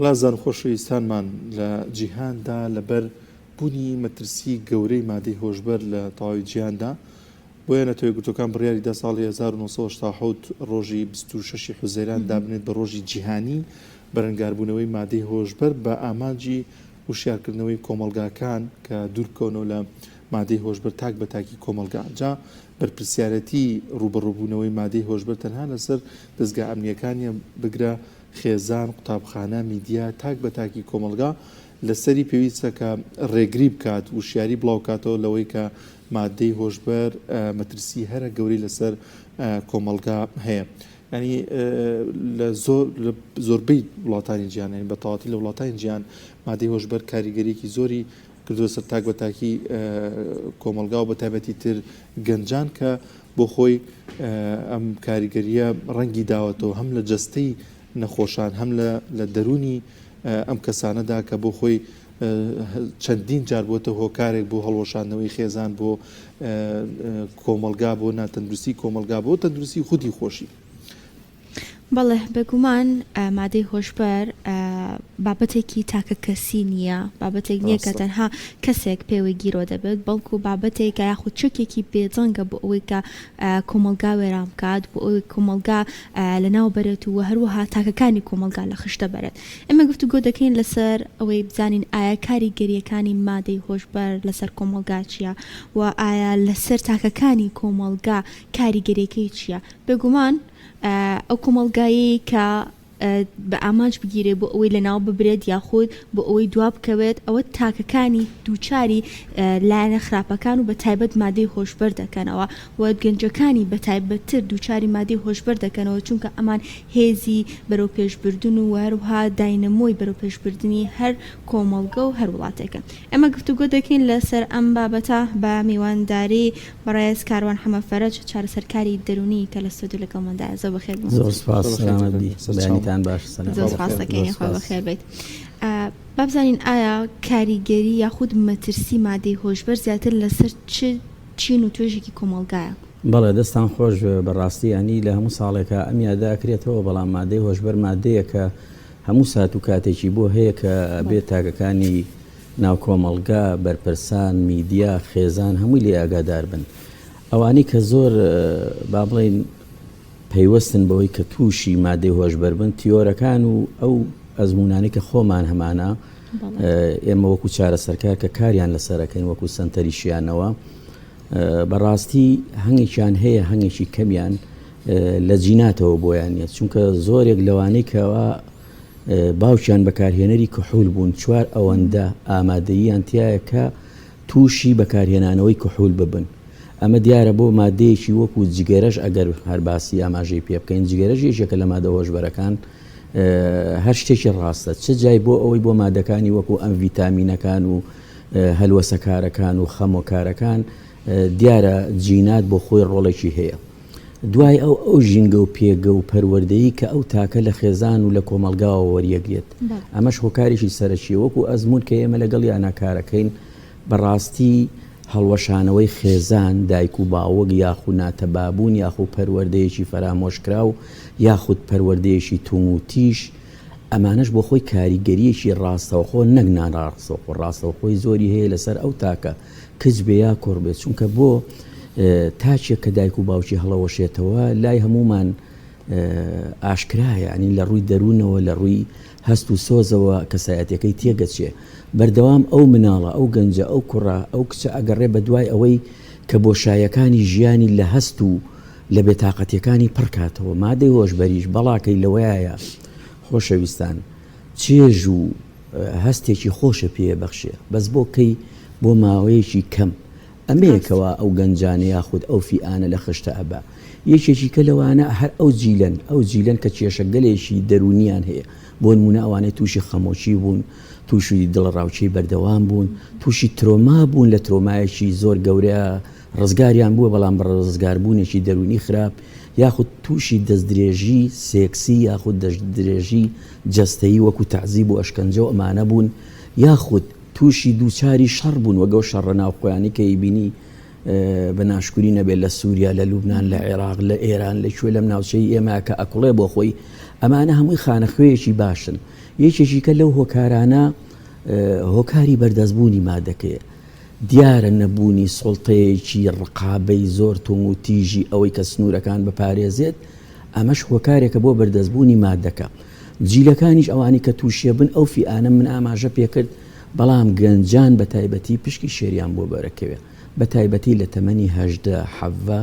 وڵازان خۆشەویستانمان لە جیهاندا لەبەر بوونی مەترسی گەورەی مادەی هۆشبەر لە تەواوی جیهاندا بۆیە نەتەوەی گرتوەکان بڕیاریدا ساڵی 1970 ڕۆژی 26 حوزەیران دابنێت بە ڕۆژی جیهانی بەرەنگاربوونەوەی مادەی هۆشبەر بە ئامانجی وشیارکردنەوەی کۆمەلگاکان کە دوورکەونەوە لە مادەی هۆشبەر تاک بە تاکی کۆمەلگا. جا بەرپرسیارەتی ڕوبەڕووبوونەوەی مادەی هۆشبەر تەنها لەسەر دەستگا ئەمنیەکانی بگرە خێزان، قوتابخانە، میدیا تاک بە تاکی کۆمەلگا لەسەری پێویستە کە ڕێگری بکات وشیاری بڵاوکاتەوە لەوەی کە مادەی هۆشبەر مەترسی هەرە گەوری لەسەر کۆمەلگا هەیە. ینی لە زۆربەی وڵاتانی جیهان بە تەواوەتی لە وڵاتانی جیهان مادەی هۆشبەر کاریگەریەکی زۆری کردووە سەر تاک بە تاکی کۆمەلگا و بە تایبەتی تر گەنجان کە بۆ خۆی ئەم کاریگەریە ڕەنگی داوەتەوە هەم لە جەستەی نەخۆشان هەم لە دەرونی ئەم کەسانەدا کە بۆ خۆی چەندین جار بۆتە هۆکارێک بۆ هەڵوەشاندنەوەی خێزان بۆ کۆمەلگا بۆ ناتەندروستی کۆمەلگا بۆ تەندروستی خودی خۆشی. بەڵێ بەگومان مادەی هۆشبەر بابەتێکی تاکە کەسی نییە، بابەتێک نییە کە تەنها کەسێک پێوەی گیرۆ دەبێت، بەڵکو بابەتێکە یاخود چەکێکی بێجەنگە بۆ ئەوەی کە کۆمەلگا وێران بکات، بۆ ئەوەی کۆمەلگا لەناو بەرێت و هەروەها تاکەکانی کۆمەلگا لە خشتە بێت. ئێمە گفتوگۆ دەکەین لەسەر ئەوەی بزانین ئایا کاریگەریەکانی مادەی هۆشبەر لەسەر کۆمەلگا چییە و ئایا لەسەر تاکەکانی کۆمەلگا کاریگەریەکەی چییە. بێگومان ئەو کۆمەلگایی کە بە ئامانج بگیرێت بۆ ئەوەی لەناو ببرێت یاخود بۆ ئەوەی دوا بکەوێت ئەوە تاکەکانی دووچاری لایەنە خراپەکان و بە تایبەت مادەی هۆشبەر دەکەنەوە و گەنجەکانی بە تایبەتتر دووچاری مادەی هۆشبەر دەکەنەوە چونکە ئەمان هێزی بەرەو پێشبردن و هەروها داینەمۆی بەرەو پێشبردننی هەر کۆمەلگە و هەر وڵاتێکە. ئەمە گفتوگۆ دەکەین لەسەر ئەم بابەتە بە میوانداری بەڕێز کاروان حەمەفەرەج چارەسەرکاری دەرونی کە لە ستودیۆ لەگەڵماندا زۆر بەخێر. زۆر سپاس سلامەتی باش بەخێر بیت. بابزانین ئایا کاریگەری یاخود مەترسی مادەی هۆشبەر زیاتر لەسەر چین و توێژێکی کۆمەلگایە؟ بەڵێ دەستان خۆش بەڕاستی ینی لە هەموو ساڵێکە ئەمیادا کرێتەوە، بەڵام مادەی هۆشبەر مادەیە کە هەموو سات و کاتێکی بۆ هەیە کە بێت تاکەکانی ناو کۆمەلگا، بەرپرسان، میدیا، خێزان هەمووی لێ ئاگادار بن. ئەوانی کە زۆر با بڵێن پەیوەستن بەوەی کە تووشی مادەی هۆشبەر بن تیۆرەکان و ئەو ئەزمونانی کە خۆمان هەمانە ئێمە وەکو چارەسەرکار کە کاریان لەسەرەکەین وەکو سەنتەریشیانەوە بەڕاستی هەنگێکیان هەیە هەنگێکی کەمیان لە جیناتەوە بۆیان نیە، چونکە زۆرێک لەوانەی کەەوە باوکیان بەکارهێنەری کحول بوون چوار ئەوەندە ئامادەییان تایە کە تووشی بەکارهێنانەوەی کحول ببن. ئەمە دیارە بۆ مادەیەکی وەکو جگەرەش ئەگەر هەرباسی ئاماژەی پێ بکەین جگەرەش یەکێکە لە مادە هۆشبەرەکان هەر شتێکی ڕاستە چ جای بۆ ئەوەی بۆ مادەکانی وەکو ئەم ڤیتامینەکان و هەلوەسەکارەکان و خەمۆکارەکان دیارە جینات بۆ خۆی ڕۆڵێکی هەیە. دوای ئەو ژینگە و پێگە و پەروەردەیی کە ئەو تاکە لە خێزان و لە کۆمەلگاوە وەریەگرێت ئەمەش هۆکارێکی سەرەکی وەکو ئەزمون کە ئێمە لەگەڵ یانەکارەکەین بەڕاستی هەڵوەشانەوەی خێزان دایک و باوەک یاخود ناتەبابوون یاخود پەروەردەیەکی فەرامۆشکرا و یاخود پەروەردەیەکی توم و تیش ئەمانەش بۆ خۆی کاریگەریەکی ڕاستەوخۆ نەک ناڕاستەوخۆ ڕاستەوخۆی زۆری هەیە لەسەر ئەو تاکە کچ بێ یا کوڕ بێت، چونکە بۆ تاچێک کە دایک و باوکی هەڵەوەشێتەوە لای هەمومان ئاشکرایە، ینی لە ڕووی دەروونەوە لە ڕووی هەست و سۆزەوە کەسایەتەکەی تێگەچێ بەردەوام ئەو مناڵە ئەو گەنجە ئەو کوڕە ئەو کچە ئەگەڕێ بە دوای ئەوەی کە بۆشایەکانی ژیانی لە هەست و لە بێتاقەتیەکانی پڕکاتەوە. مادەی هۆشبەریش بەڵاکەی لەوەیە خۆشەویستان چێژ و هەستێکی خۆشە پێبەخشێ بەس بۆ کەی بۆ ماوەیەکی کەم ئەمەیەکەوە ئەو گەنجانە یاخود ئەو فیئانە لە خشتە ئەبا. یەکێکی کە لەوانە هەر ئەو جیلەن کە کێشە گەلێکی دەرونیان هەیە، بۆ نمونە ئەوانەی تووشی خەمۆکی بوون، تووشی دڵڕاوچەی بەردەوام بوون، تووشی ترۆما بوون لە ترۆمایەکی زۆر گەورە ڕزگاریان بووە بەڵام بە ڕزگاربوونێکی دەرونی خراپ، یاخود تووشی دەستدرێژی سێکسی یاخود دەستدرێژی جەستەیی وەکو تەعزیب و ئەشکەنجە و ئەمانە بوون، یاخود تووشی دووچاری شەڕ بوون وەگەڵ شەڕە ناوخۆیانی کە ئیبینی بە ناشکوری نەبێت لە سووریا لە لوبنان لە عێراق لە ئێران لەکوێ لەم ناوچەی ئێمە کە ئەکوڵێ بۆ خۆی ئەمانە هەمووی خانەخوێیەکی باشن. یەکێکی کە لەو هۆکارانە هۆکاری بەردەستبوونی مادەکەیە، دیارە نەبوونی سڵتەیەکی ڕقابەی زۆر تۆم و تیژی ئەوەی کە سنوورەکان بپارێزێت، ئەمەش هۆکارێکە بۆ بەردەستبوونی مادەکە. جیلەکانیش ئەوانی کە تووشیە بن ئەو فیئانە من ئاماژە پێکرد، بەڵام گەنجان بە تایبەتی پشکی شێریان بۆ بەرەکەوێ، بە تایبەتی لە تەمەنی 18 حەڤە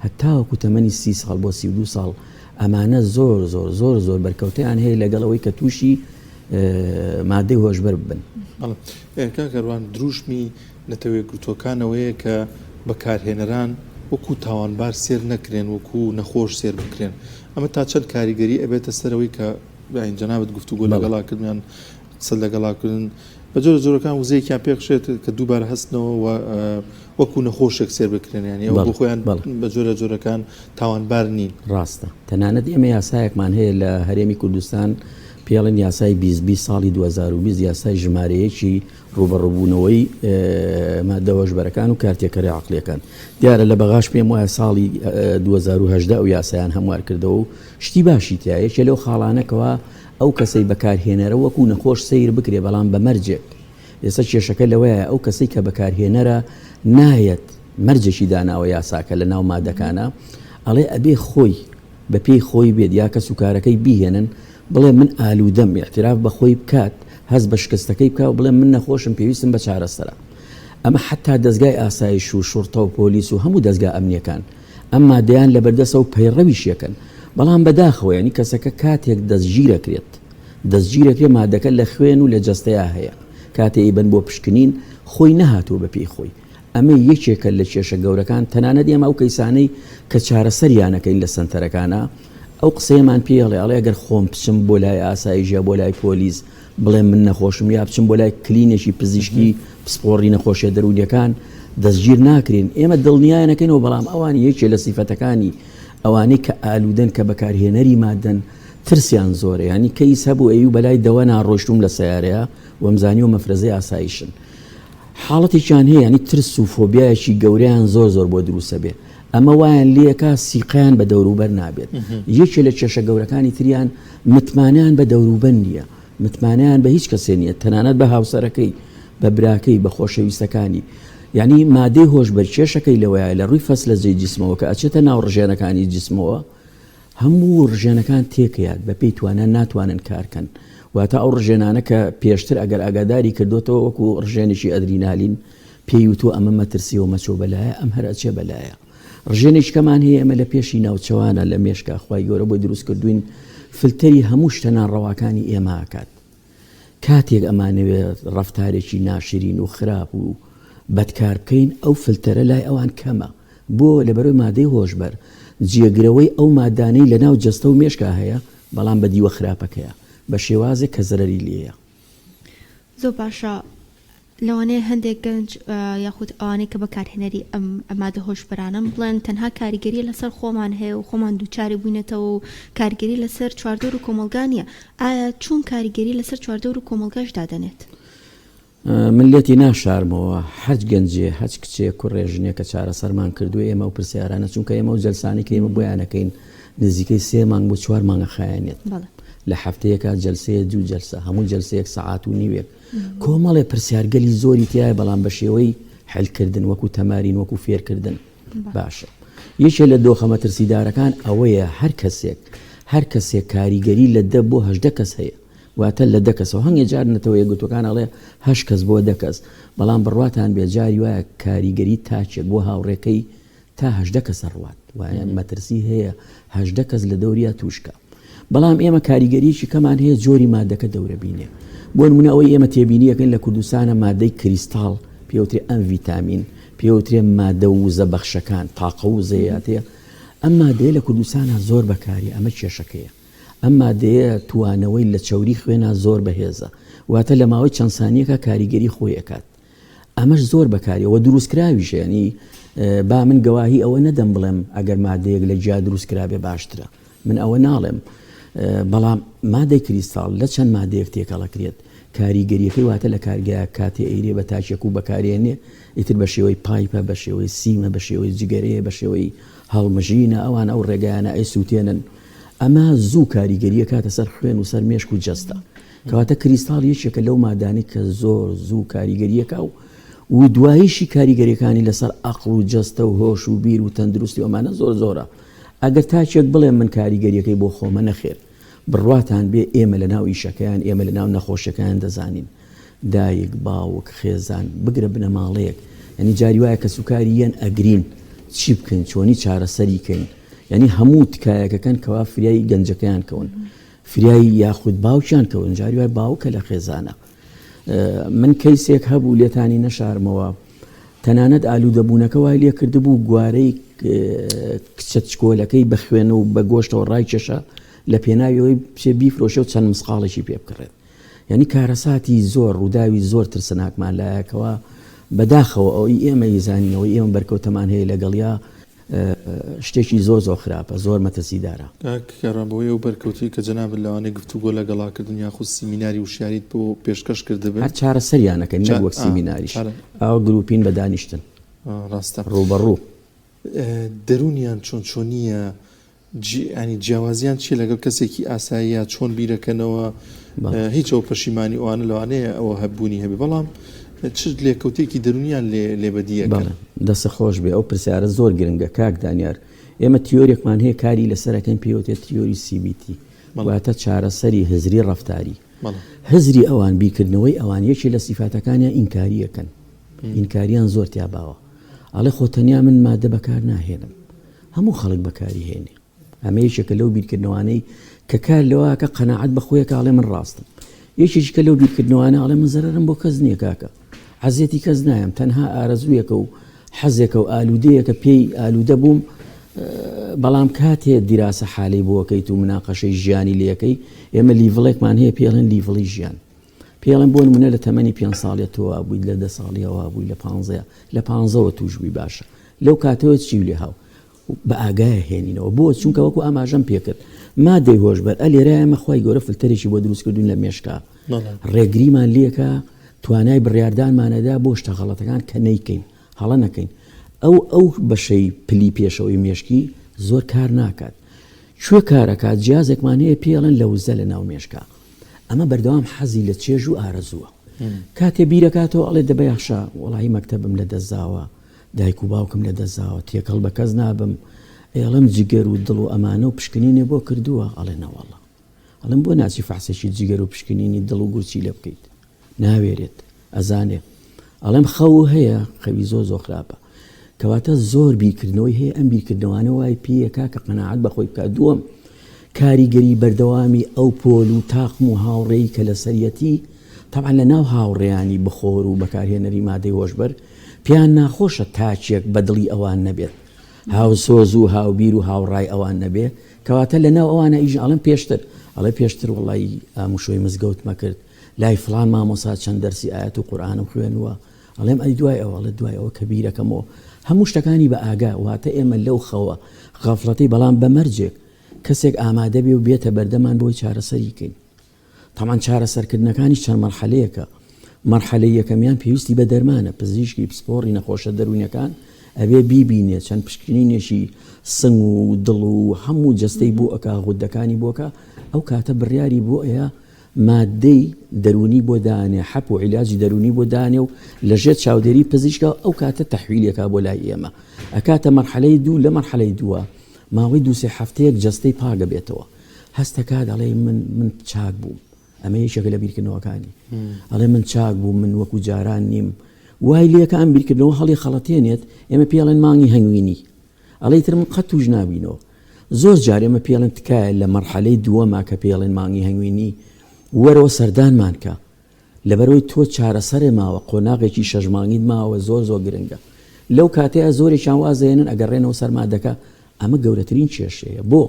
هەتاوەکو تەمەنی 30 ساڵ بۆ 32 ساڵ، ئەمانە زۆر زۆر زۆر زۆر بەرکەوتیان هەیە لەگەڵەوەی کە تووشی مادەی هۆشبەر بن. کاکەروان دروشمی نەتەوەی گرتوەکانەوەیە کە بەکارهێنەران وەکو تاوانبار سێر نەکرێن، وەکو نەخۆش سێر بکرێن. ئەمە تا چەند کاریگەری ئەبێتە سەرەوەی کە جەنابەت گفتوگۆ لەگەڵاکردیان قسە لەگەڵاکردن بە جۆرە جۆرەکان وزەیەکیان پێخشێت کە دووبارە هەستنەوە وەکو نەخۆشێک سێر بکرێنیان ئەوە بۆ خۆیان بە جۆرە جۆرەکان تاوانبار نین. ڕاستە، تەنانەت ئێمە یاسایەکمان هەیە لە هەرێمی کوردستان پێڵن یاسای 2020 ساڵی 2020 یاسای ژمارەیەکی ڕوبەڕووبوونەوەی مادە هۆشبەرەکان و کارتێکەری عەقڵیەکان. دیارە لە بەغاش پێم وایە ساڵی 2018 ئەو یاسایان هەموار کردەوە و شتی باشی تایە یەکێ لەو خاڵانەکەوە ئەو کەسەی بەکارهێنەرە وەکو نەخۆش سیر بکرێ بەڵام بە مەرجێک. ئێستا کێشەکە لەوەیە ئەو کەسەی کە بەکارهێنەرە نایەت مەرجێکی داناوە یاساکە لە ناو مادەکانە، ئەڵێ ئەبێ خۆی بە پێی خۆی بێت یا کە سوکارەکەی بیهێنن بڵێ من ئالوودەم، اعتراف بە خۆی بکات، هەست بە شکستەکەی بکات و بڵێ من نەخۆشم پێویستم بە چارەسەرە. ئەمە حتا دەستگای ئاسایش و شورتە و پۆلیس و هەموو دەستگا ئەمنیەکان ئەم مادەیان لە بەردەسە و پەیڕەویشیەکەن، بەڵام بەداخەوە ینی کەسەکە کاتێک دەستگیرەکرێت مادەکە لە خوێن و لە جەستەیە هەیە، کاتێ بن بۆ پشکنین خۆی نەهاتوو بە پێی خۆی. ئەمە یەکێکە لە کێشە گەورەکان. تەنانەت ئێمە ئەو کەیسانەی کە چارەسەریانەکەین لە سنتەرەکانە ئەو قسەیەمان پێڵێ ئەڵێ ئەگەر خۆم بچم بۆ لای ئاسایشە بۆ لای پۆلیس بڵێ من نەخۆشم یا بچم بۆ لای کلینێکی پزیشکی پسپۆڕی نەخۆشیە دەرونیەکان دەستگیر ناکرین. ئێمە دڵنیایەکەینەوە، بەڵام ئەوان یەکێ لە سیفەتەکانی ئەوانەی کە ئالوودەن کە بەکارهێنەری مادەن ترسیان زۆرە، ینی کەیس هەبوو ئەوی بەلای دەوە ناڕۆشتوم لە سەیارەیە وەمزانی و مەفرەزەی ئاسایشن. حاڵەتێکیان هەیە ینی ترس و فۆبیایەکی گەورەیان زۆر زۆر بۆ دروستە بێ. ئەمە وایان لێکە سیقیان بە دەوروبەر نابێت. یەکێ لە کێشە گەورەکانی تریان متمانیان بە دەوروبەر نییە، متمانیان بە هیچ کەسێ نییە، تەنانەت بە هاوسەرەکەی، بە براکەی، بە خۆشەویستەکانی. یعنی مادەی هۆشبەر کێشەکەی لەوەیە لە ڕووی فەسلەجەی جسمەوە کە ئەچێتە ناو ڕژێنەکانی جسمەوە هەموو ڕژێنەکان تێکەیات بە پێی توانە ناتوانن کارکەن، واتە ئەو ڕژێنانە کە پێشتر ئەگەر ئاگاداری کردوتەوە وەکو ڕژێنێکی ئەدرینالین پێی وتۆ ئەمە مەترسی و مەچۆ بەلایە، ئەم هەر ئەچێ بەلایە. ڕژێنێکەکەمان هەیە ئەمە لە پێشی ناوچەوانە لە مێشکە خوای گەورە بۆ دروست کردوین فلتەری هەموو شتەنان ڕەواکانی ئێمە ئاکات. کاتێک ئەمانەوێت ڕەفتارێکی ناشرین و خراپ و بەدکار بکەین ئەو فلتەرە لای ئەوان کەمە، بۆ لەبەرەوەی مادەی هۆشبەر جێگرەوەی ئەو مادانەی لە ناو جەستە و مێشکە هەیە، بەڵام بە دیوە خراپەکەیە بە شێوازێک کە زەرەری لێیە. زۆر باشە. لەوانەیە هەندێک گەنج یاخود ئەوانەی کە بەکارهێنەری ئەم مادە هۆشبەرانم بڵێن تەنها کاریگەری لەسەر خۆمان هەیە و خۆمان دووچاری بووینەتەوە و کاریگەری لەسەر چواردۆر و کۆمەلگانیە. ئایا چون کاریگەری لەسەر چواردۆر و کۆمەلگاش دادەنێت؟ من لێتی ناشارمەوە هەچ گەنجێ هەچ کچێ کوڕێژنێ کە چارەسەرمان کردو ئێمە و پرسیارانە، چونکە ئێمە و جەلسانی کە ئێمە بۆیانەکەین نزیکەی 3 مانگ بۆ 4 مانگە خایەنێت لە هەفتەیەکە جەلسەیە 2 جەلسە هەموو جەلسەیەک سەعات و نیوێک کۆمەڵێ پرسیارگەلی زۆری تایە، بەڵام بە شێوەی حلکردن وەکو تەمارین وەکو فێرکردن. باشە، یەکێ لە دۆخە مەترسیدارەکان ئەوەیە هەر کەسێک کاریگەری لە 10 بۆ 18 کەس هەیە، واتە لە 10 کەسەوە هەنگێ جار نەتەوە یەکگوتوەکان ئەڵێ 8 کەس بۆ 10 کەس، بەڵام بڕواتان بێجاری وایە کاریگەری تاچێک بۆ هاوڕێکەی تا 18 کەسە ڕوات، وایە مەترسی هەیە 18 کەس لە دەوریا توشکە. بەڵام ئێمە کاریگەریکی کەمان هەیە جۆری مادەکە دەورە بینێ. بۆ نمونە ئەوەی ئێمە تێبینیەکەین لە کوردستانە مادەی کریستاڵ پێوترێ ئەم ڤیتامین، پێوترێ مادە وزە بەخشەکان تاقە و زەیاتەیە. ئەم مادەیە لە کوردستانە زۆر بەکاری، ئەمە کێشەکەیە. ئەم مادەیە توانەوەی لە چەوری خوێنە زۆر بەهێزە، واتە لە ماوەی چەند سانیەکە کاریگەری خۆی ئەکات. ئەمەش زۆر بەکاریەوە دروستکراویشە، ینی با من گەواهی ئەوە نەدەم بڵێم ئەگەر مادەیەک لە جیا دروستکرابێ باشترە، من ئەوە ناڵێم، بەڵام مادەی کریستاڵ لە چەند مادەیەک تێکەڵەکرێت کاریگەریەکەی واتە لە کارگایە کاتێ ئەیرێ بە تاچێک و بەکارێنێ ئیتر بە شێوەی پایپە، بە شێوەی سیمە، بە شێوەی جگەرەیە، بە شێوەی هەڵمژینە، ئەوان ئەو ڕێگایانە ئەی سووتێنن. ئەمە زوو کاریگەریە کاتە سەر خوێن و سەر مێشک و جەستە. کەواتە کریستاڵ یەکێکە لەو مادانی کە زۆر زوو کاریگەریەکە و دواییشی کاریگەریەکانی لەسەر عەقڵ و جەستە و هۆش و بیر و تەندروستی ئەمانە زۆر زۆرە. ئەگەر تاچێک بڵێ من کاریگەریەکەی بۆ خۆمە نەخێر بڕواتان بێ ئێمە لە ناو ئیشەکەیان ئێمە لە ناو نەخۆشەکەیان دەزانین. دایک باوک خێزان بگرە بنە ماڵەیەک ینی جاری وایە کە سوکاری یەن ئەگرین چی بکەین چۆنی چارەسەریکەین ینی هەموو تکایەکەکەن کەوا فریای گەنجەکەیان کەون فریای یاخود باوکیان کەون جاری وای باوکە لە خێزانە. من کەیسێک هەبوو لێتانی نەشارمەوە تەنانەت ئالوودەبوونەکە وای لێ کردبوو گوارەی کچە چکۆلەکەی بە خوێنە و بە گۆشتەوە ڕای کێشە لە پێناویەوەی پێ بیفرۆشە و چەند مسقاڵێکی پێ بکڕێت. یعنی کارەساتی زۆر ڕووداوی زۆر ترسناکمان لایەکەوە بەداخەوە ئەوەی ئێمە یزانینەوەی ئێمە بەرکەوتەمان هەیە لەگەڵیا شتێکی زۆر زۆر خراپە زۆر مەترسیدارە. کارڕابەوەی و بەرکەوتی کە جەناب لەوانەیە گفتوگۆ لەگەڵاکردن یاخود سیمیناری وشیاریت بۆ پێشکەش کردبێت هەر چارەسەریانەکەن نەک وەک سیمیناریش ئەوە گروپین بە دانیشتن ڕاستە ڕوبەڕوو دەرونیان چۆن چۆنیە ینی جیاوازیان چیە لەگەڵ کەسێکی ئاساییە چۆن بیرەکەنەوە هیچ ئەو پەشیمانی ئەوانە لەوانەیە ئەوە هەبوونی هەبێ بەڵام چ لێکەوتێکی دەرونیان لێبەدیەکەن دەسە خۆش بێ ئەو پرسیارە زۆر گرنگە کاک دانیار ئێمە تیۆرێکمان هەیە کاری لەسەرەکەن پێوتێت تیۆری CBT واتە چارەسەری هزری ڕەفتاری هزری ئەوان بیکردنەوەی ئەوان یەکی لە سیفاتەکانیان ئینکاریەکەن ئینکاریان زۆر تیاباوە ئەڵێ خۆتەنیا من مادە بەکار ناهێنم هەموو خەڵک بەکاری هێنێ ئەمە یەکێکە لەو بیرکردنەوانەی کە کار لەوەکە قەناعەت بەخۆیەکە ئاڵێ من ڕاستم یەکێکە لەو بیرکردنەوانە ئاڵێ من زەرەرم بۆ کەس نییە کاکە حەزێتی کەس نایم تەنها ئارەزوویەکە و حەزێکە و ئالوودەیەکە پێی ئالوودە بووم بەڵام کاتێ دیراسە حالی بۆکەیت و مناقەشەی ژیانی لەکەی ئێمە لیڤڵێکمان هەیە پێڵێن لیڤڵی ژیان پێڵێن بۆ نمونە لە تەمەنی 5 ساڵێتەوە بوویت لە 10 ساڵیەوە بووی لە 15 لە 15ەوە توشبووی باشە لەو کاتەوە چی لێ هاو بە ئاگایە هێنینەوە بۆ چونکە وەکو ئاماژەم پێکرد مادەی هۆشبەر ئەلێرە ئێمە خۆی گەورە فلتەرێکی بۆ دروستکردون لە مێشکا ڕێگریمان لێکە توانای بڕیاردانمانەدا بۆ شتە غەڵەتەکان کە نەیکەین هەڵە نەکەین ئەو بەشەی پلی پێشەوەی مێشکی زۆر کار ناکات کوێ کارەکات جیازێکمان هەیە پێڵێن لە وزە لە ناو مێشکا ئەمە بەردەوام حەزی لە چێژ و ئارەزووە کاتێ بیرەکاتەوە ئەڵێ دەبە یاخشا وەڵاهی مەکتەبم لە دەستاوە دایک و باوکم لە دەستاوە تێکەڵ بە کەس نابم ئێڵم جگەر و دڵ و ئەمانە و پشکنینێ بۆ کردووە ئەڵێ نەوەڵە ئەڵم بۆ ناچی فەحسێکی جگەر و پشکنینی دڵ و گورچی لێ بکەیت ناوێرێت ئەزانێ ئەڵێم خەو هەیە خەوی زۆر زۆر خراپە کەواتە زۆر بیرکردنەوەی هەیە ئەم بیرکردنەوانە وای پێیەکا کە قەناعەت بەخۆی بکات دووەم کاریگەری بەردەوامی ئەو پۆل و تاقم و هاوڕێی کە لە سەریەتی تەبعا لە ناو هاوڕێیانی بخۆر و بەکارهێنەری مادەی هۆشبەر پێیان ناخۆشە تاچێک بەدڵی ئەوان نەبێت هاوسۆز و هاوبیر و هاوڕای ئەوان نەبێ کەواتە لە ناو ئەوانە ئیژ ئەڵێم پێشتر وڵی ئاموشۆی مزگەوت مەکرد لای فلان مامۆسا چەند دەرسی ئاەت و قورئانم خوێنووە ئەڵێم ئەی دوای ئەوڵە دوای ئەوە کە بیرەکەمەوە هەموو شتەکانی بە ئاگا واتە ئێمە لەو خەوە غەفڵەتی بەڵام بەمەرجێک کەسێک ئامادە بێ و بێتە بەردەمان بۆی چارەسەریکەین تەمان چارەسەرکردنەکانی چەند مەرحەلەیەکە مەرحەلەی یەکەمیان پێویستی بە دەرمانە پزیشکی پسپۆڕی نەخۆشە دەرونیەکان ئەوێ بیبینێت چەند پشکنینێکی سنگ و دڵ و هەموو جەستەی بۆ ئەکا غودەکانی بۆکە ئەو کاتە بڕیاری بۆ ئەیە مادەی دەرونی بۆ دانێ حەپ و عیلاجی دەرونی بۆ دانێ و لەژێر چاودێری پزیشکە ئەو کاتە تەحویلێکا بۆ لای ئێمە ئەکاتە مەرحەلەی دوو لە مەرحەلەی دووە ماوەی 2-3 هەفتەیەک جەستەی پاگە بێتەوە هەستەکە دەڵێ من چاک بووم ئەمە یەکێکە لە بیرکردنەوەکانی ئەڵێ من چاک بووم من وەکو جاران نیم وای لێکە ئەم بیرکردنەوە هەڵی خەڵەتێنێت ئێمە پێڵێن مانگی هەنگوینی ئەڵێ تر من قەت توش نابینەوە زۆر جار ئێمە پێڵێن تکایە لە مەرحەلەی دووەما کە پێڵێن مانگی هەنگوینی وەرەوە سەردانمان کە لەبەرەوەی تۆ چارەسەرێ ماوە قۆناغێکی 6 مانگیت ماوە زۆر گرنگە لەو کاتەیە زۆرێکیان وازێنن ئەگەڕێنەوە سەرمادەکە ئەمە گەورەترین کێشەیە بۆ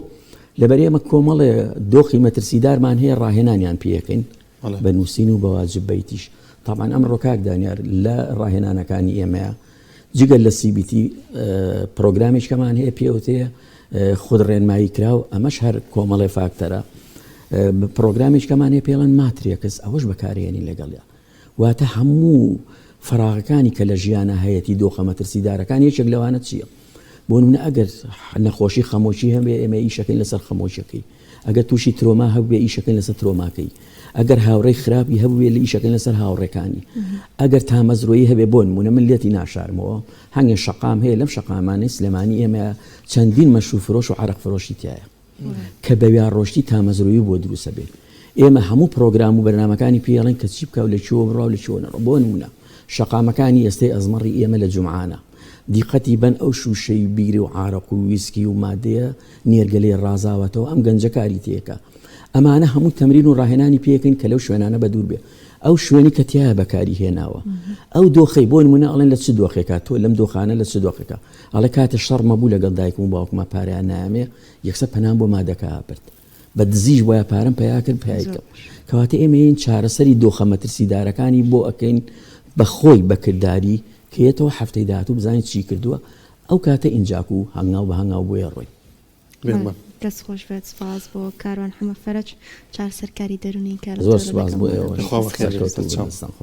لەبەر ئێمە کۆمەڵێ دۆخی مەترسیدارمان هەیە ڕاهێنانیان پێەکەین بە نووسین و بە واجب بەیتیش طبعا ئەمڕۆ کاک دانیار لە ڕاهێنانەکانی ئێمەیە جگەل لە CBT پرۆگرامێکمان هەیە پێوتەیە خود ڕێنمایی کراو ئەمەش هەر کۆمەڵێ فاکتەرە پرۆگرامێکمان هەیە پێڵەن ماترێکس ئەوەش بەکارێنی لەگەڵیا واتە هەموو فراغەکانی کە لە ژیانە هەیەی دۆخە مەترسیدارەکان یەکێک لەوانە چییە بۆ نمونە ئەگەر نەخۆشی خەمۆکی هەبێ ئێمە ئیشەکەین لەسەر خەمۆشیەکەی ئەگەر تووشی ترۆما هەبوێ ئیشەکەن لەسەر ترۆماکەی ئەگەر هاوڕێی خراپی هەبوێ لە ئیشەکەن لەسەر هاوڕێکانی ئەگەر تامەزرۆیی هەبێ بۆن مونە من لێتی ناشارمەوە هەنگێ شەقام هەیە لەم شەقامانەی سلێمانی ئێمە چەندین مەشروب فرۆش و عەرق فرۆشی تایە کە بەویا ڕۆشتی تامەزرۆیی بۆ دروستە بێت ئێمە هەموو پرۆگرام و بەرنامەکانی پێڵێن کە چی بکە و لە چۆ بڕاو لە چۆ نەڕۆ بۆ نمونە شەقامەکانی ئێستەی ئەزمەڕی ئێمە لە جومعانە دیقەتی بەن ئەو شوشەی بیری و عارق و ویسکی و مادەیە نێرگەلەی ڕازاوەتەوە ئەم گەنجەکاری تێکە ئەمانە هەموو تەمرین و ڕاهێنانی پێکەین کە لەو شوێنانە بە دوور بێ ئەو شوێنی کە تایە بەکاری هێناوە ئەو دۆخەی بۆ نمونە ئەڵێن لە چ دۆخێکە تۆ لەم دۆخانە لە چ دۆخێکە ئەڵێ کاتە شەڕ مەبوو لەگەڵ دایکم و باوکمە پارەیان نامێ یەکسەر پەنام بۆ مادەکە ئاپرد بە دزیش وایە پارەم پیاکرد پیایکە کەواتە ئێمە این چارەسەری دۆخە مەترسیدارەکانی بۆ ئەکەین بەخۆی بەکردداری کێتەوە هەفتەی داهاتوو بزانین چی کردووە ئەو کاتە ئینجاک و هەنگاو بە هەنگاو بۆیە ڕۆی دەست خۆش بێت سپاس بۆ کاروان حەمە فەرج چار سەرکاری دەرونی کار زۆر سپاس بۆ ئێوە خۆش